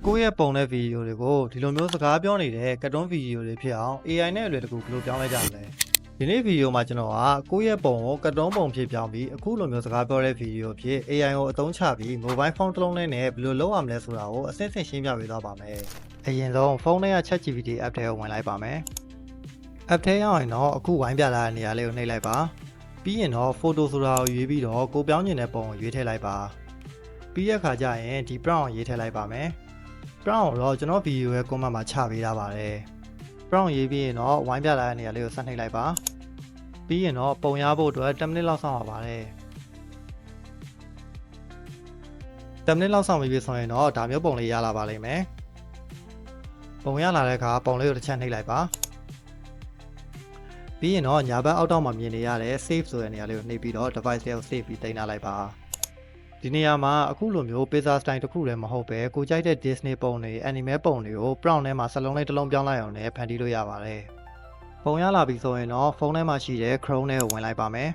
ကိုယ့်ရဲ့ပုံတဲ့ဗီဒီယိုတွေကိုဒီလိုမျိုးစကားပြောနေတဲ့ကတ်တွန်းဗီဒီယိုတွေဖြစ်အောင် AI နဲ့အလွယ်တကူဘယ်လိုပြောင်းလဲကြမလဲဒီနေ့ဗီဒီယိုမှာကျွန်တော်ကကိုယ့်ရဲ့ပုံကိုကတ်တွန်းပုံဖြစ်ပြောင်းပြီးအခုလိုမျိုးစကားပြောတဲ့ဗီဒီယိုဖြစ် AI ကိုအသုံးချပြီး mobile phone တစ်လုံးနဲ့ဘယ်လိုလုပ်ရမလဲဆိုတာကိုအဆင့်ဆင့်ရှင်းပြပေးသွားပါမယ်အရင်ဆုံးဖုန်းထဲက ChatGPT app ထဲကိုဝင်လိုက်ပါမယ် app ထဲရောက်ရင်တော့အခုဝိုင်းပြလာတဲ့နေရာလေးကိုနှိပ်လိုက်ပါပြီးရင်တော့ photo ဆိုတာကိုရွေးပြီးတော့ကိုပြောင်းချင်တဲ့ပုံကိုရွေးထည့်လိုက်ပါပြီးရခါကျရင်ဒီ prompt ကိုရေးထည့်လိုက်ပါမယ်prompt တော့ကျွန်တော်ဗီဒီယိုရဲ့ comment မှာချပေးထားပါတယ် prompt ရေးပြီးရင်တော့ဝိုင်းပြလာတဲ့နေရာလေးကိုဆက်နှိပ်လိုက်ပါပြီးရင်တော့ပုံရဖို့အတွက်10မိနစ်လောက်စောင့်ရပါတယ်10မိနစ်လောက်စောင့်ပြီးဆိုရင်တော့ဒါမျိုးပုံလေးရလာပါလိမ့်မယ်ပုံရလာတဲ့အခါပုံလေးကိုတစ်ချက်နှိပ်လိုက်ပါပြီးရင်တော့ညာဘက်အောက်တောင်မှာမြင်နေရတဲ့ save ဆိုတဲ့နေရာလေးကိုနှိပ်ပြီးတော့ device လေးကို save ပြီးတင်ထားလိုက်ပါဒီနေရာမှာအခုလိုမျိုး pizza style တစ်ခုလည်းမဟုတ်ပဲကိုကြိုက်တဲ့ Disney ပုံတွေ anime ပုံတွေကို prompt ထဲမှာစလုံးလေးတစ်လုံးပြောင်းလိုက်အောင်လည်းဖန်တီးလို့ရပါတယ်ပုံရလာပြီဆိုရင်တော့ဖုန်းထဲမှာရှိတဲ့ Chrome ထဲကိုဝင်လိုက်ပါမယ်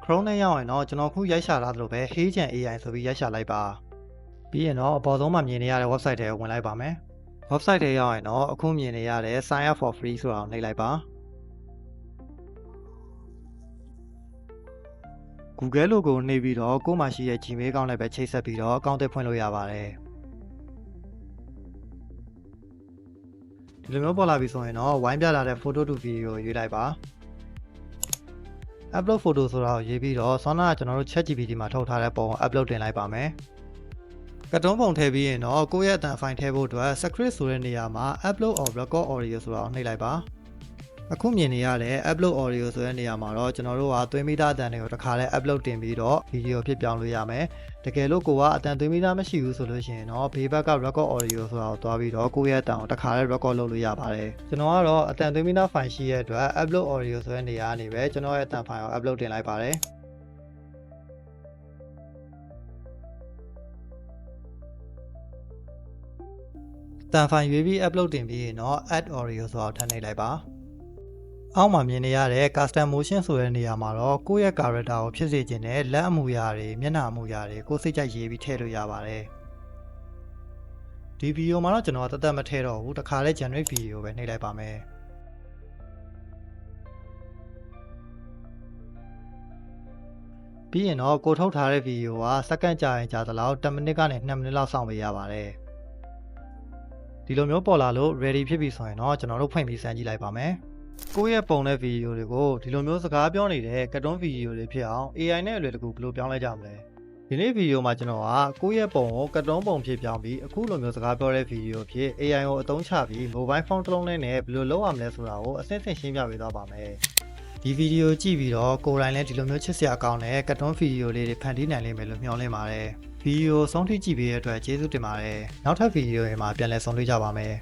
Chrome ထဲရောက်ရင်တော့ကျွန်တော်ခုရိုက်ရှာထားသလိုပဲ Hey Chan AI ဆိုပြီးရိုက်ရှာလိုက်ပါပြီးရင်တော့အပေါ်ဆုံးမှာမြင်နေရတဲ့ website ထဲကိုဝင်လိုက်ပါမယ် website ထဲရောက်ရင်တော့အခုမြင်နေရတဲ့ sign up for free ဆိုတာကိုနှိပ်လိုက်ပါ Google logo နှိပ်ပြီးတော့ကိုယ်မှာရှိတဲ့ Gmail account နဲ့ပဲချိတ်ဆက်ပြီးတော့အကောင့်တွေဖွင့်လို့ရပါတယ်ဒီလိုမျိုးပေါ်လာပြီဆိုရင်တော့ဝိုင်းပြလာတဲ့ photo to video ကိုရွေးလိုက်ပါ upload photo ဆိုတာကိုရေးပြီးတော့ဆောင်းနာကကျွန်တော်တို့ ChatGPT မှာထုတ်ထားတဲ့ပုံကို upload တင်လိုက်ပါမယ်ကတ်တွန်းပုံထည့်ပြီးရင်တော့ကိုယ့်ရဲ့အသံဖိုင်ထည့်ဖို့အတွက် script ဆိုတဲ့နေရာမှာ upload or record audio ဆိုတာကိုနှိပ်လိုက်ပါအခုမြင်နေရတဲ့ upload audio ဆိုတဲ့နေရာမှာတော့ကျွန်တော်တို့ကသွင်းမိသားအတန်တွေကိုတစ်ခါလဲ upload တင်ပြီးတော့ video ဖြစ်ပြောင်းလို့ရမယ်တကယ်လို့ကိုကအတန်သွင်းမိသားမရှိဘူးဆိုလို့ရှိရင်တော့ဘေးဘက်က record audio ဆိုတာကိုသွားပြီးတော့ကိုယ့်ရဲ့အတန်ကိုတစ်ခါလဲ record လုပ်လို့ရပါတယ်ကျွန်တော်ကတော့အတန်သွင်းမိသား file ရှိရဲ့အတွက် upload audio ဆိုတဲ့နေရာကနေပဲကျွန်တော်ရဲ့အတန် file ကို upload တင်လိုက်ပါတယ်တန် file ရွေးပြီး upload တင်ပြီးရင်တော့ add audio ဆိုတာကိုထပ်နှိပ်လိုက်ပါအောက်မှာမြင်နေရတဲ့ custom motion ဆိုတဲ့နေရာမှာတော့ကိုယ့်ရဲ့ character ကိုဖြစ်စေချင်တဲ့လက်အမူအရာတွေမျက်နှာအမူအရာတွေကိုယ်စိတ်ကြိုက်ရေးပြီးထည့်လို့ရပါတယ်ဒီဗီဒီယိုမှာတော့ကျွန်တော်တတ်မထည့်တော့ဘူးတခါလဲ generate video ပဲနှိပ်လိုက်ပါမယ်ပြီးရင်တော့ကိုထုတ်ထားတဲ့ဗီဒီယိုကစက္ကန့်ကြာရင်ကြာသလောက်10မိနစ်ကနေ2မိနစ်လောက်စောင့်ပေးရပါတယ်ဒီလိုမျိုးပေါ်လာလို့ ready ဖြစ်ပြီဆိုရင်တော့ကျွန်တော်တို့ဖွင့်ပြီးစမ်းကြည့်လိုက်ပါမယ်ကိုယ့်ရဲ့ပုံတဲ့ဗီဒီယိုတွေကိုဒီလိုမျိုးစကားပြောနေတဲ့ကတ်တွန်းဗီဒီယိုတွေဖြစ်အောင် AI နဲ့အလွယ်တကူဘယ်လိုပြောင်းလဲကြမလဲဒီနေ့ဗီဒီယိုမှာကျွန်တော်ကကိုယ့်ရဲ့ပုံကိုကတ်တွန်းပုံဖြစ်ပြောင်းပြီးအခုလိုမျိုးစကားပြောတဲ့ဗီဒီယိုဖြစ် AI ကိုအသုံးချပြီး mobile phone တစ်လုံးနဲ့ဘယ်လိုလုပ်ရမလဲဆိုတာကိုအဆင့်ဆင့်ရှင်းပြပေးသွားပါမယ်ဒီဗီဒီယိုကြည့်ပြီးတော့ကိုယ်တိုင်လည်းဒီလိုမျိုးချစ်စရာကောင်းတဲ့ကတ်တွန်းဗီဒီယိုလေးတွေဖန်တီးနိုင်လိမ့်မယ်လို့မျှော်လင့်ပါတယ်ဗီဒီယိုဆုံးထိကြည့်ပေးတဲ့အတွက်ကျေးဇူးတင်ပါတယ်နောက်ထပ်ဗီဒီယိုတွေမှာပြန်လည်ဆုံတွေ့ကြပါမယ်